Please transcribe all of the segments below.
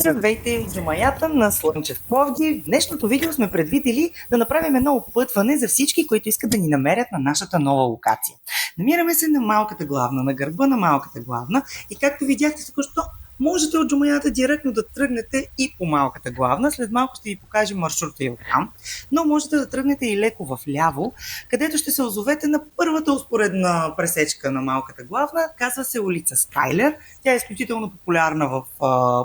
Здравейте, джумаята на Слънчев Пловдив. В днешното видео сме предвидели да направим едно опътване за всички, които искат да ни намерят на нашата нова локация. Намираме се на Малката главна, на гърба на Малката главна и както видяхте току-що, можете от джумаята директно да тръгнете и по Малката главна. След малко ще ви покажем маршрута и оттам, но можете да тръгнете и леко в ляво, където ще се озовете на първата успоредна пресечка на Малката главна. Казва се улица Скайлер. Тя е изключително популярна в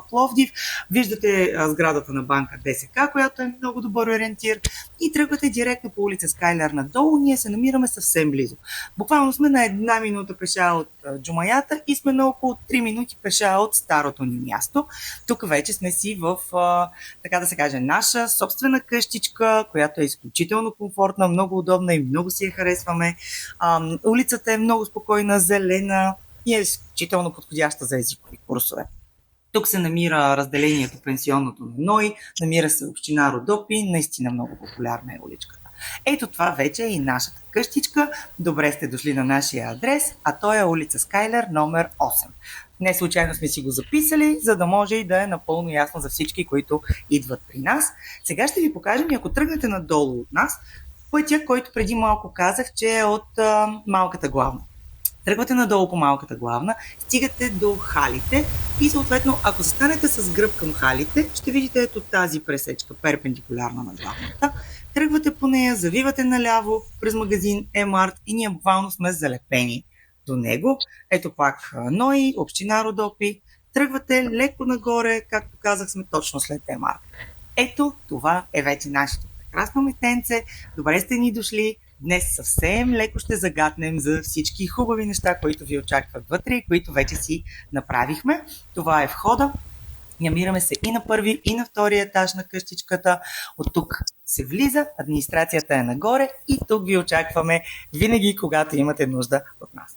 Пловдив. Виждате сградата на банка ДСК, която е много добър ориентир, и тръгвате директно по улица Скайлер надолу. Ние се намираме съвсем близо. Буквално сме на 1 минута пеша от джумаята и сме на около 3 минути пеша от старото ни място. Тук вече сме си в, така да се каже, наша собствена къщичка, която е изключително комфортна, много удобна и много си я харесваме. Улицата е много спокойна, зелена и е изключително подходяща за езикови курсове. Тук се намира разделението пенсионното на НОИ, намира се община Родопи, наистина много популярна е уличката. Ето това вече е и нашата къщичка. Добре сте дошли на нашия адрес, а той е улица Скайлер номер 8. Не случайно сме си го записали, за да може и да е напълно ясно за всички, които идват при нас. Сега ще ви покажем, и ако тръгнете надолу от нас, пътя, който преди малко казах, че е от Малката главна. Тръгвате надолу по Малката главна, стигате до халите и съответно, ако застанете с гръб към халите, ще видите ето тази пресечка, перпендикулярна на главната. Тръгвате по нея, завивате наляво през магазин Емарт и ние буквално сме залепени до него. Ето пак НОИ, община Родопи. Тръгвате леко нагоре, както казах, сме точно след Емарт. Ето това е вече нашето прекрасно местенце. Добре сте ни дошли. Днес съвсем леко ще загатнем за всички хубави неща, които ви очакват вътре и които вече си направихме. Това е входа. Намираме се и на първи, и на втория етаж на къщичката. От тук се влиза, администрацията е нагоре и тук ви очакваме винаги, когато имате нужда от нас.